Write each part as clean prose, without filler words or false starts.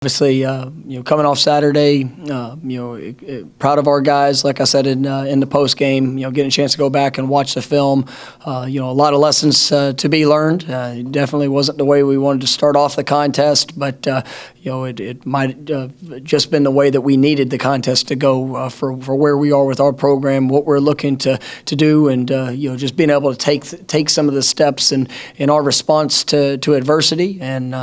Obviously, coming off Saturday, proud of our guys. Like I said in the post game, getting a chance to go back and watch the film. A lot of lessons to be learned. It definitely wasn't the way we wanted to start off the contest, but it might just been the way that we needed the contest to go for where we are with our program, what we're looking to do, and just being able to take some of the steps in our response to adversity, and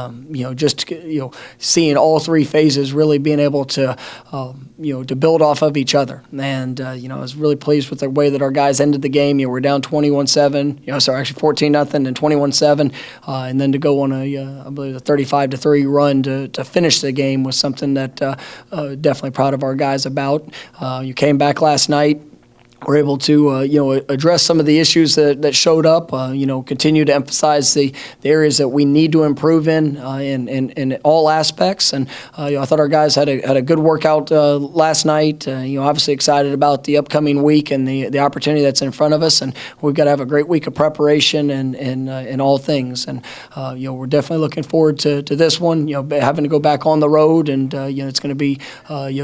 seeing all three phases really being able to to build off of each other. And I was really pleased with the way that our guys ended the game. We're down 21-7, actually 14-0 and 21-7, and then to go on I believe a 35-3 run to finish the game was something that definitely proud of our guys about. You came back last night. We're able to, address some of the issues that showed up. Continue to emphasize the areas that we need to improve in all aspects. And I thought our guys had a good workout last night. Obviously excited about the upcoming week and the opportunity that's in front of us. And we've got to have a great week of preparation and all things. And we're definitely looking forward to this one. Having to go back on the road, and it's going to be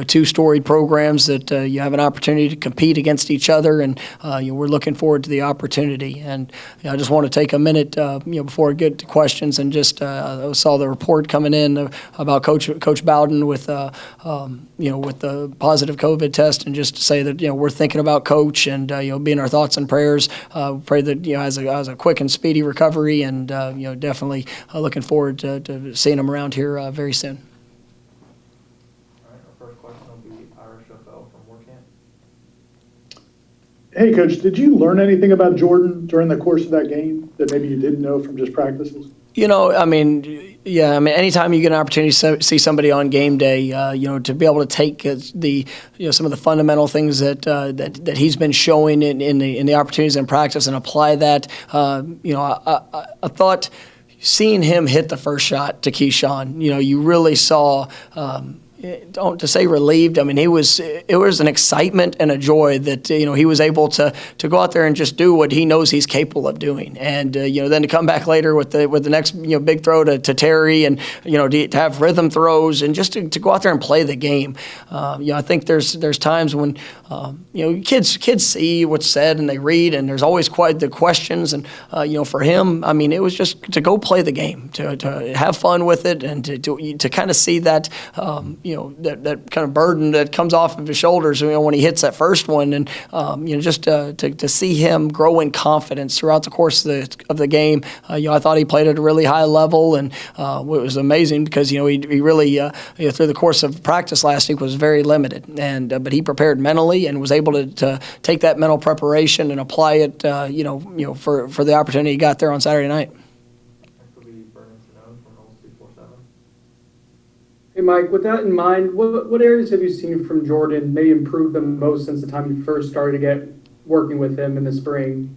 two storied programs that you have an opportunity to compete against each other, and we're looking forward to the opportunity. And I just want to take a minute before I get to questions, and just I saw the report coming in about Coach Bowden with the positive COVID test, and just to say that we're thinking about Coach, and being our thoughts and prayers. Pray that has a quick and speedy recovery, and definitely looking forward to seeing him around here very soon. Hey, Coach, did you learn anything about Jordan during the course of that game that maybe you didn't know from just practices? Anytime you get an opportunity to see somebody on game day, to be able to take some of the fundamental things that he's been showing in the opportunities in practice and apply that, I thought seeing him hit the first shot to Keyshawn, you really saw. To say relieved, it was an excitement and a joy that he was able to go out there and just do what he knows he's capable of doing, and then to come back later with the next big throw to Terry, and to have rhythm throws, and just to go out there and play the game. I think there's times when kids see what's said and they read, and there's always quite the questions, and for him, it was just to go play the game, to have fun with it, and to kind of see that. That kind of burden that comes off of his shoulders, when he hits that first one, and just to see him grow in confidence throughout the course of the game. I thought he played at a really high level, and it was amazing because he really through the course of practice last week was very limited, and but he prepared mentally and was able to take that mental preparation and apply it, for the opportunity he got there on Saturday night. Hey, Mike, with that in mind, what areas have you seen from Jordan maybe improve the most since the time you first started to get working with him in the spring?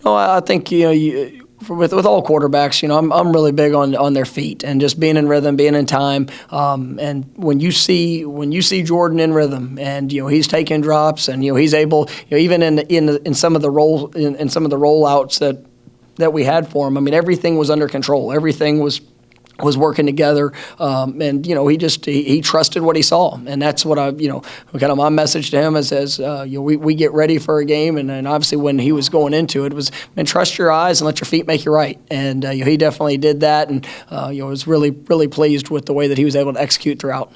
I think, with all quarterbacks, I'm really big on their feet and just being in rhythm, being in time. And when you see Jordan in rhythm, and he's taking drops, and he's able, even in some of the rollouts that we had for him. Everything was under control. Everything was working together, and he trusted what he saw, and that's what kind of my message to him is we get ready for a game, and obviously when he was going into it was, man, trust your eyes and let your feet make you right, and he definitely did that, and was really pleased with the way that he was able to execute throughout.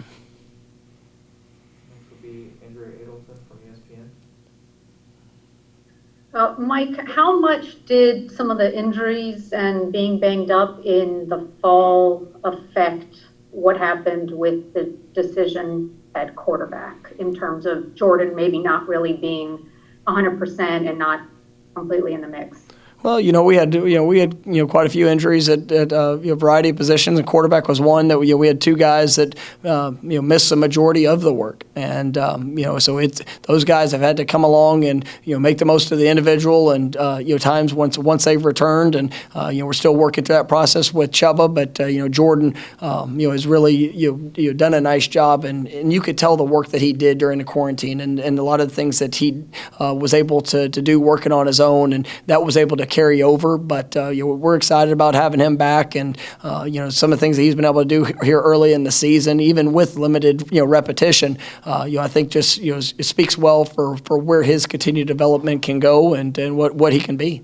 Mike, how much did some of the injuries and being banged up in the fall affect what happened with the decision at quarterback in terms of Jordan maybe not really being 100% and not completely in the mix? Well, we had quite a few injuries at a variety of positions, and quarterback was one that we had two guys that missed the majority of the work, and so those guys have had to come along and make the most of the individual, and times once they've returned, and we're still working through that process with Chubba, but Jordan has really done a nice job, and you could tell the work that he did during the quarantine, and a lot of the things that he was able to do working on his own, and that was able to carry over. But we're excited about having him back, and some of the things that he's been able to do here early in the season, even with limited repetition. I think just it speaks well for where his continued development can go and what he can be.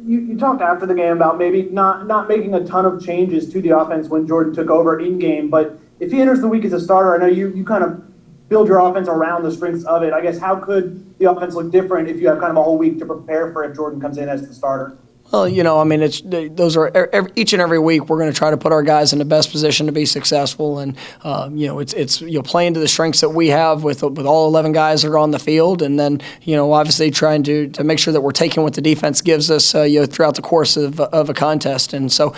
You talked after the game about maybe not making a ton of changes to the offense when Jordan took over in game, but if he enters the week as a starter, I know you kind of build your offense around the strengths of it. I guess how could the offense look different if you have kind of a whole week to prepare for if Jordan comes in as the starter? Well, those are each and every week we're going to try to put our guys in the best position to be successful, and it's playing to the strengths that we have with all 11 guys that are on the field, and then obviously trying to make sure that we're taking what the defense gives us throughout the course of a contest, and so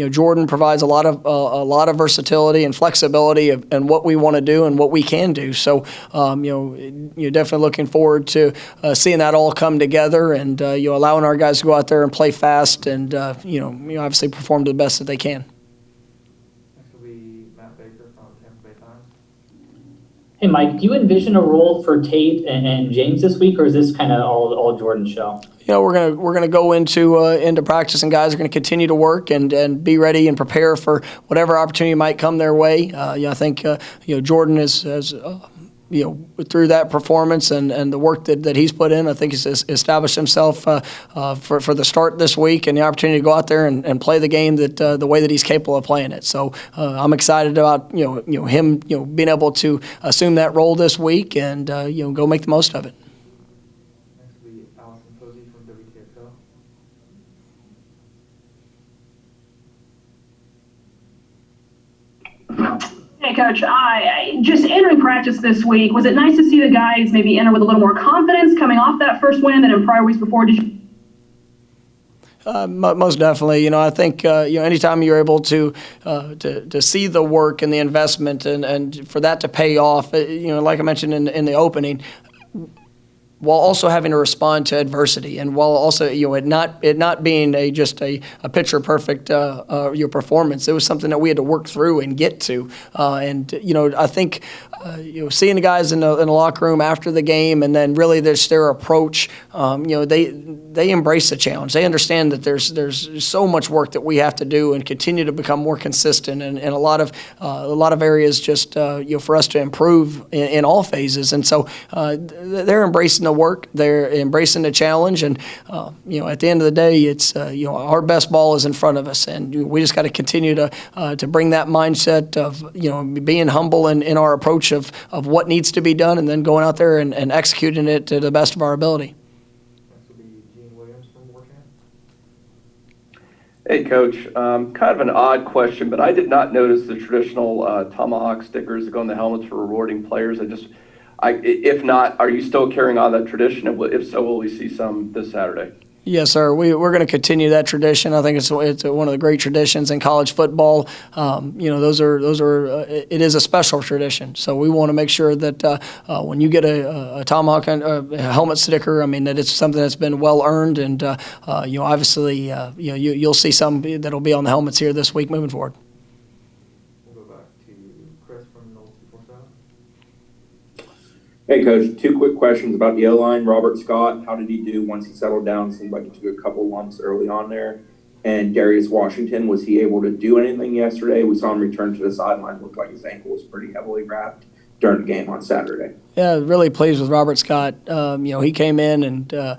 Jordan provides a lot of versatility and flexibility and what we want to do and what we can do. So you're definitely looking forward to seeing that all come together and allowing our guys to go out there and play fast and obviously perform to the best that they can. Next will be Matt Baker from Tampa Bay Times. Hey Mike, do you envision a role for Tate and James this week, or is this kind of all Jordan's show? We're gonna go into practice, and guys are gonna continue to work and be ready and prepare for whatever opportunity might come their way. I think Jordan has through that performance and the work that he's put in, I think he's established himself for the start this week and the opportunity to go out there and play the game that the way that he's capable of playing it. So I'm excited about him being able to assume that role this week and go make the most of it. Next will be Allison Posey from WTXL. Hey, Coach. Just entering practice this week, was it nice to see the guys maybe enter with a little more confidence coming off that first win than in prior weeks before? Did you? Most definitely. I think anytime you're able to see the work and the investment and for that to pay off, like I mentioned in the opening, while also having to respond to adversity, and while also it not being just a picture perfect your performance, it was something that we had to work through and get to. I think seeing the guys in the locker room after the game, and then really their approach, they embrace the challenge. They understand that there's so much work that we have to do and continue to become more consistent, and a lot of areas just for us to improve in all phases. And so they're embracing the work, they're embracing the challenge, and at the end of the day, it's our best ball is in front of us, and we just got to continue to bring that mindset of being humble in our approach of what needs to be done, and then going out there and executing it to the best of our ability. Next will be Gene Williams from WR Terry. Hey, Coach. Kind of an odd question, but I did not notice the traditional tomahawk stickers that go on the helmets for rewarding players. If not, are you still carrying on that tradition? If so, will we see some this Saturday? Yes, sir. We're going to continue that tradition. I think it's one of the great traditions in college football. It is a special tradition. So we want to make sure that when you get a tomahawk a helmet sticker, that it's something that's been well earned, and obviously you'll see some that'll be on the helmets here this week moving forward. We'll go back to Chris from Knowles 247. Hey, Coach, 2 quick questions about the O-line. Robert Scott, how did he do once he settled down? Seemed like he took a couple lumps early on there. And Darius Washington, was he able to do anything yesterday? We saw him return to the sideline. Looked like his ankle was pretty heavily wrapped during the game on Saturday. Yeah, really pleased with Robert Scott. He came in and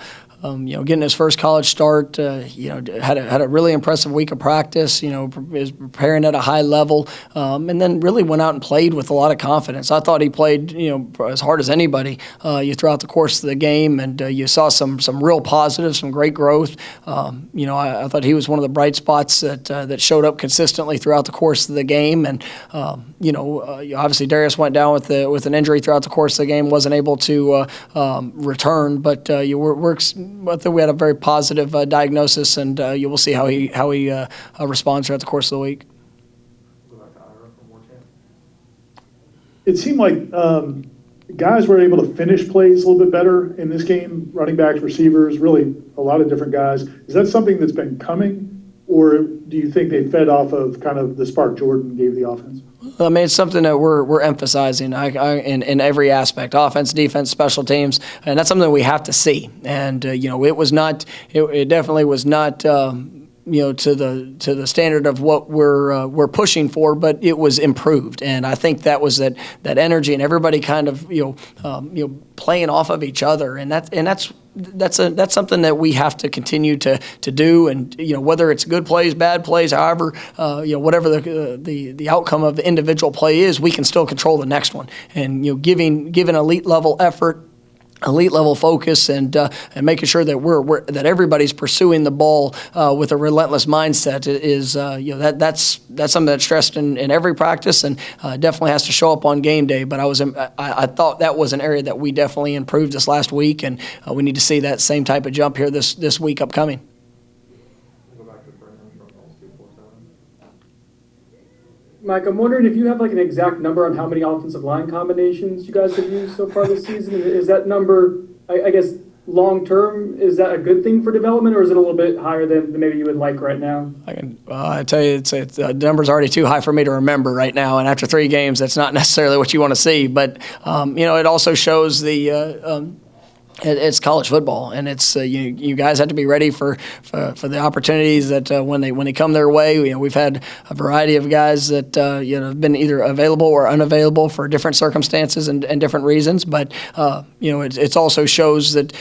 getting his first college start, had a really impressive week of practice, is preparing at a high level, and then really went out and played with a lot of confidence. I thought he played, as hard as anybody throughout the course of the game, and you saw some real positives, some great growth. I thought he was one of the bright spots that showed up consistently throughout the course of the game, and obviously Darius went down with an injury throughout the course of the game, wasn't able to return, but I think we had a very positive diagnosis, and you will see how he responds throughout the course of the week. We'll go back to Ira from WR Terry. It seemed like guys were able to finish plays a little bit better in this game, running backs, receivers, really a lot of different guys. Is that something that's been coming or do you think they fed off of kind of the spark Jordan gave the offense? I mean, it's something that we're emphasizing in every aspect, offense, defense, special teams, and that's something we have to see. And it definitely was not to the standard of what we're pushing for, but it was improved. And I think that was that energy and everybody kind of playing off of each other, and that's something that we have to continue to do. And whether it's good plays, bad plays, however whatever the outcome of the individual play is, we can still control the next one. And giving elite level effort, elite level focus, and making sure that that everybody's pursuing the ball with a relentless mindset is that's something that's stressed in every practice, and definitely has to show up on game day. But I thought that was an area that we definitely improved this last week, and we need to see that same type of jump here this week upcoming. Mike, I'm wondering if you have like an exact number on how many offensive line combinations you guys have used so far this season. Is that number, I guess, long term, is that a good thing for development, or is it a little bit higher than maybe you would like right now? I tell you, the number's already too high for me to remember right now. And after 3 games, that's not necessarily what you want to see. But it also shows it's college football, and it's you guys have to be ready for the opportunities that when they come their way. We've had a variety of guys that have been either available or unavailable for different circumstances and different reasons. But it also shows that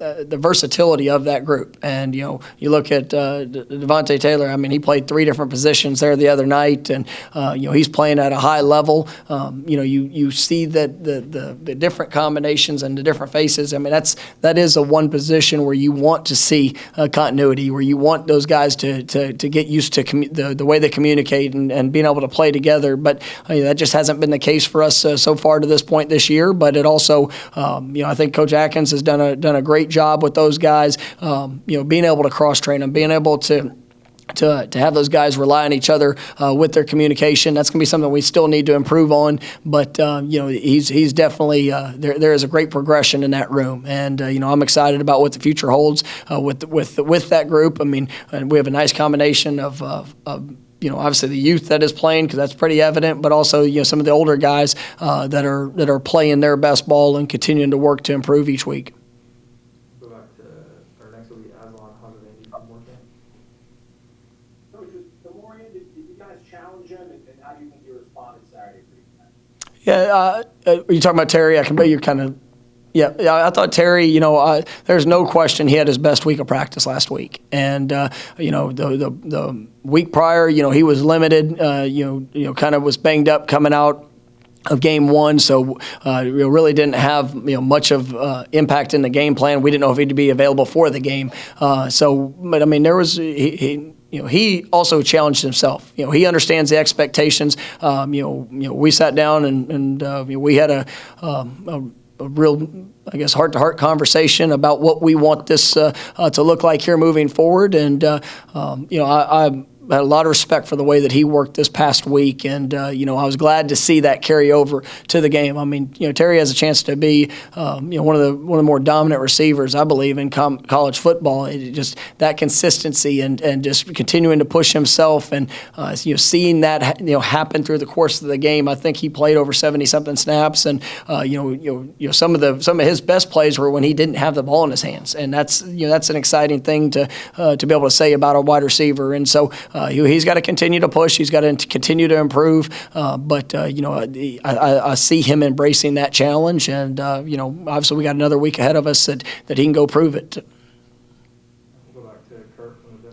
the versatility of that group. And you look at Devontae Taylor. I mean, he played 3 different positions there the other night, and he's playing at a high level. You see that the different combinations and the different faces. I mean, that is a one position where you want to see continuity, where you want those guys to get used to the way they communicate and being able to play together. But that just hasn't been the case for us so far to this point this year. But it also, I think Coach Atkins has done a great job with those guys. Being able to cross train them, being able to have those guys rely on each other with their communication. That's going to be something we still need to improve on. But he's definitely there is a great progression in that room, and I'm excited about what the future holds with that group. I mean, and we have a nice combination of obviously the youth that is playing, because that's pretty evident, but also some of the older guys that are playing their best ball and continuing to work to improve each week. Yeah, are you talking about Terry? I can bet you're kind of. Yeah, I thought Terry. There's no question he had his best week of practice last week, and the week prior, he was limited. Kind of was banged up coming out of game 1, so we really didn't have much of impact in the game plan. We didn't know if he'd be available for the game. But I mean, there was he also challenged himself. He understands the expectations. We sat down and we had a real, I guess, heart-to-heart conversation about what we want this to look like here moving forward. And I had a lot of respect for the way that he worked this past week, and I was glad to see that carry over to the game. I mean, Terry has a chance to be one of the more dominant receivers, I believe, in college football. Just that consistency and just continuing to push himself, and seeing that happen through the course of the game. I think he played over 70-something snaps, and some of his best plays were when he didn't have the ball in his hands, and that's an exciting thing to be able to say about a wide receiver. And so. He's got to continue to push. He's got to continue to improve. But I see him embracing that challenge, and obviously we got another week ahead of us that he can go prove it. We'll go back to Kurt from the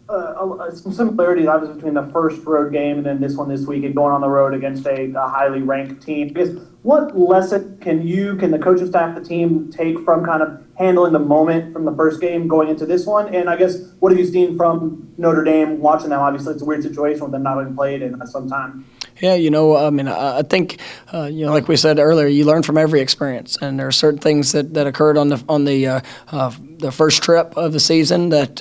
Democrat. Some similarities, obviously, between the first road game and then this one this week and going on the road against a highly ranked team. Because what lesson can the coaching staff, the team, take from kind of handling the moment from the first game going into this one? And I guess, what have you seen from Notre Dame watching them? Obviously, it's a weird situation with them not having played in some time. Yeah, I think, like we said earlier, you learn from every experience, and there are certain things that occurred on the the first trip of the season that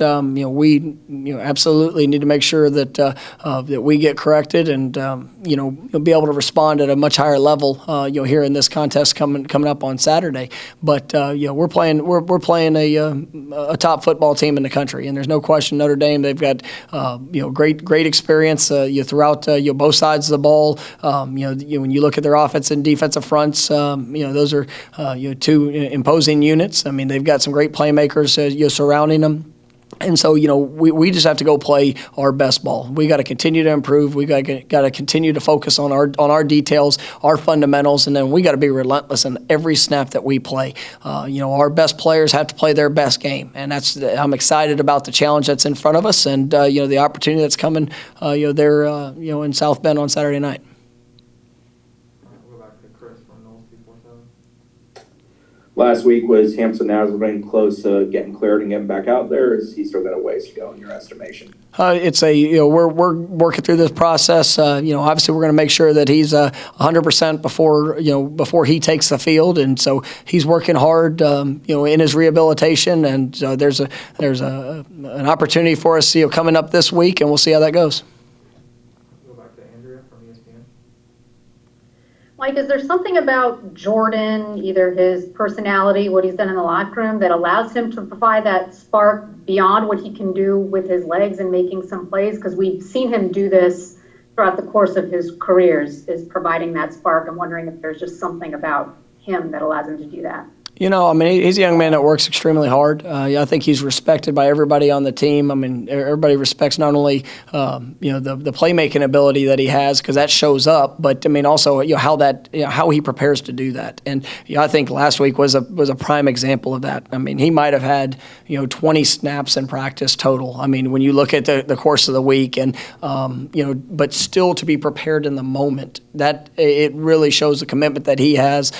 we absolutely need to make sure that that we get corrected and be able to respond at a much higher level here in this contest coming up on Saturday. But we're playing a top football team in the country, and there's no question Notre Dame, they've got great experience throughout both sides of the ball. When you look at their offense and defensive fronts, those are two imposing units. I mean, they've got some great playmakers surrounding them. And so, we just have to go play our best ball. We got to continue to improve. We got to continue to focus on our details, our fundamentals, and then we got to be relentless in every snap that we play. Our best players have to play their best game, and I'm excited about the challenge that's in front of us, and the opportunity that's coming there in South Bend on Saturday night. Last week, was Hampson Nazarene close to getting cleared and getting back out there, or is he still got a ways to go in your estimation? It's we're working through this process. Obviously we're going to make sure that he's 100% before he takes the field, and so he's working hard, in his rehabilitation, and there's an opportunity for us, coming up this week, and we'll see how that goes. Mike, is there something about Jordan, either his personality, what he's done in the locker room, that allows him to provide that spark beyond what he can do with his legs and making some plays? Because we've seen him do this throughout the course of his careers, is providing that spark. I'm wondering if there's just something about him that allows him to do that. He's a young man that works extremely hard. I think he's respected by everybody on the team. I mean, everybody respects not only the playmaking ability that he has, because that shows up, but also how he prepares to do that. And I think last week was a prime example of that. I mean, he might have had 20 snaps in practice total. I mean, when you look at the course of the week, and but still to be prepared in the moment, that it really shows the commitment that he has.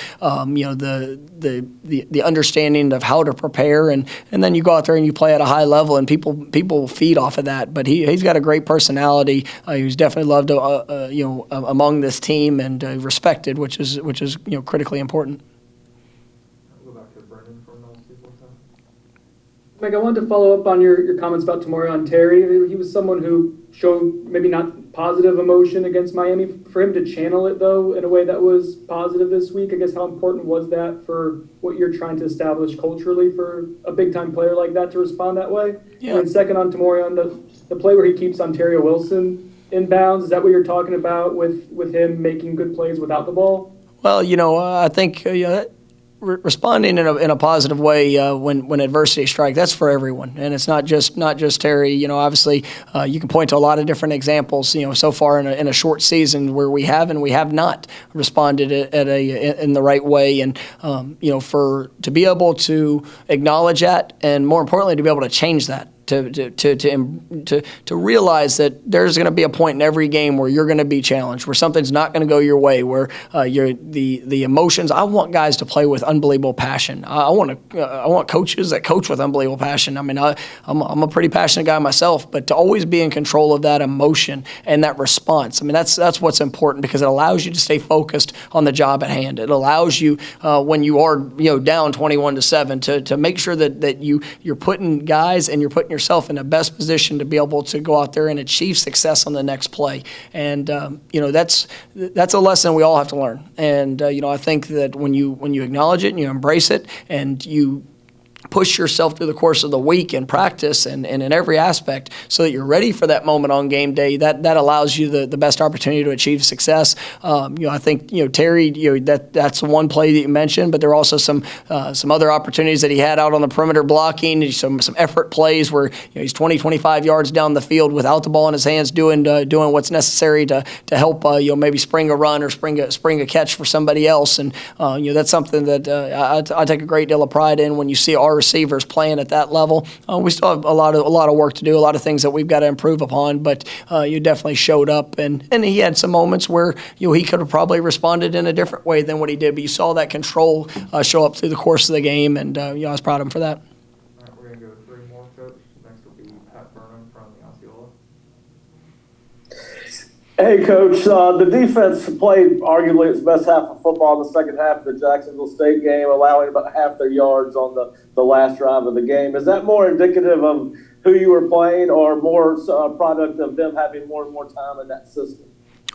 The understanding of how to prepare, and then you go out there and you play at a high level, and people feed off of that. But he's got a great personality. He's definitely loved among this team, and respected, which is critically important. I'll go back to Brendan for Knowles people. Mike, I wanted to follow up on your comments about WR Terry. He was someone who showed maybe not positive emotion against Miami. For him to channel it, though, in a way that was positive this week, I guess how important was that for what you're trying to establish culturally for a big-time player like that to respond that way? Yeah. And then second on Tamorian, the play where he keeps Ontario Wilson in bounds, is that what you're talking about with him making good plays without the ball? Well, I think responding in a positive way when adversity strikes, that's for everyone, and it's not just Terry. Obviously, you can point to a lot of different examples. So far in a short season where we have and we have not responded in the right way, and to be able to acknowledge that, and more importantly, to be able to change that. To realize that there's going to be a point in every game where you're going to be challenged, where something's not going to go your way, where the emotions. I want guys to play with unbelievable passion. I want coaches that coach with unbelievable passion. I mean, I'm a pretty passionate guy myself, but to always be in control of that emotion and that response. I mean, that's what's important, because it allows you to stay focused on the job at hand. It allows you when you are down 21-7 to make sure that you're putting guys and you're putting yourself in the best position to be able to go out there and achieve success on the next play. And that's a lesson we all have to learn. And I think that when you acknowledge it and you embrace it and you push yourself through the course of the week in practice and in every aspect so that you're ready for that moment on game day, that allows you the best opportunity to achieve success. I think, Terry, that's one play that you mentioned, but there are also some other opportunities that he had out on the perimeter blocking, some effort plays where he's 20-25 yards down the field without the ball in his hands doing what's necessary to help maybe spring a run or spring a catch for somebody else. And that's something that I take a great deal of pride in when you see our receivers playing at that level. We still have a lot of work to do, a lot of things that we've got to improve upon, but you definitely showed up, and he had some moments where he could have probably responded in a different way than what he did, but you saw that control show up through the course of the game, and I was proud of him for that. All right, we're going to go 3 more, Coach. Next will be Pat Burnham from the Osceola. Hey, Coach. The defense played arguably its best half of football in the second half of the Jacksonville State game, allowing about half their yards on the last drive of the game. Is that more indicative of who you were playing or more product of them having more and more time in that system?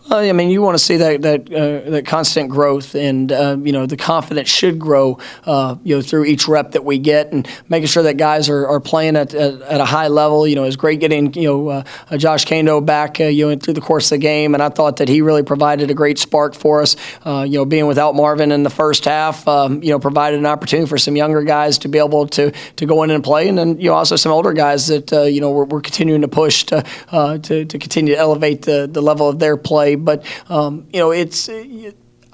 I mean, you want to see that constant growth, and the confidence should grow, through each rep that we get, and making sure that guys are playing at a high level. It's great getting Josh Kando back, through the course of the game, and I thought that he really provided a great spark for us. Being without Marvin in the first half, provided an opportunity for some younger guys to be able to go in and play, and then also some older guys that we're continuing to push to continue to elevate the level of their play. But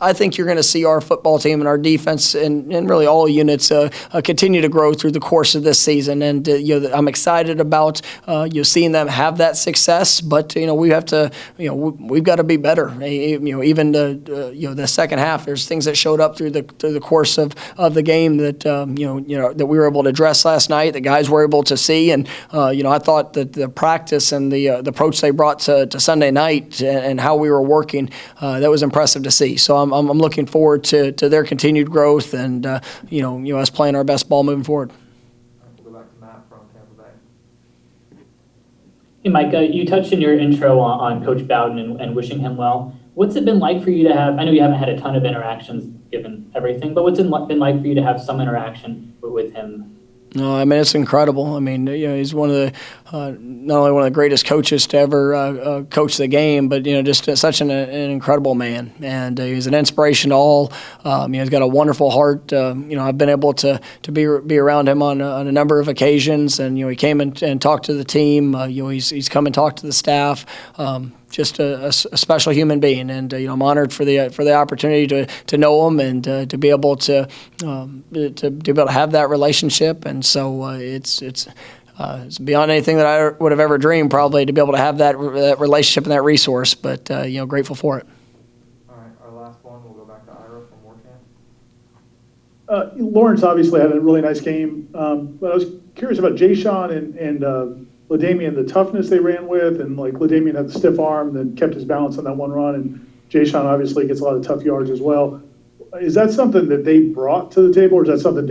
I think you're going to see our football team and our defense and really all units continue to grow through the course of this season. And I'm excited about seeing them have that success. But we have to we've got to be better. Even the second half, there's things that showed up through the course of the game that that we were able to address last night. The guys were able to see, and I thought that the practice and the approach they brought to Sunday night and how we were working, that was impressive to see. So I'm looking forward to their continued growth and us playing our best ball moving forward. We'll go back to Matt from Tampa Bay. Hey, Mike, you touched in your intro on Coach Bowden and wishing him well. What's it been like for you to have, I know you haven't had a ton of interactions given everything, but what's it been like for you to have some interaction with him? No, I mean, it's incredible. I mean, he's one of the not only one of the greatest coaches to ever coach the game, but just such an incredible man, and he's an inspiration to all. He's got a wonderful heart. I've been able to be around him on a number of occasions, and he came and talked to the team. He's come and talked to the staff. Just a special human being, and I'm honored for the opportunity to know him and to be able to have that relationship. And so it's beyond anything that I would have ever dreamed, probably, to be able to have that relationship and that resource. But grateful for it. All right, our last one, we'll go back to Ira from Warchant. Lawrence obviously had a really nice game, but I was curious about Jay-Sean and LaDamian, the toughness they ran with, and like LaDamian had the stiff arm that kept his balance on that one run, and Jay-Sean obviously gets a lot of tough yards as well. Is that something that they brought to the table, or is that something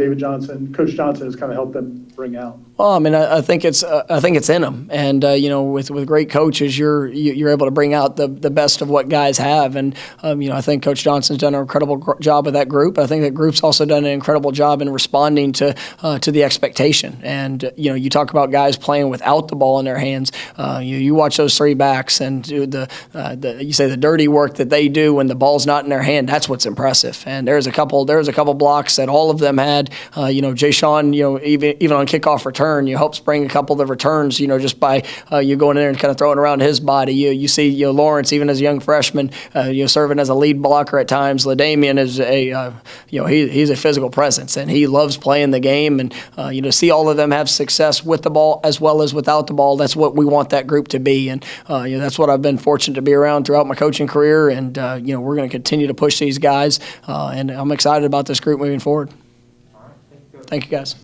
Coach Johnson has kind of helped them bring out? Well, I mean, I think it's in them, and with great coaches, you're able to bring out the best of what guys have, and I think Coach Johnson's done an incredible job with that group. I think that group's also done an incredible job in responding to the expectation. And you talk about guys playing without the ball in their hands. You watch those three backs and do you say the dirty work that they do when the ball's not in their hand. That's what's impressive. And there's a couple blocks that all of them had. Jay-Sean, even on kickoff return, you help bring a couple of the returns, just by you going in there and kind of throwing around his body. You see Lawrence, even as a young freshman, serving as a lead blocker at times. LaDamian is he's a physical presence, and he loves playing the game. And to see all of them have success with the ball as well as without the ball, that's what we want that group to be. And that's what I've been fortunate to be around throughout my coaching career. And we're going to continue to push these guys, and I'm excited about this group moving forward. All right, thank you, Coach. Thank you, guys.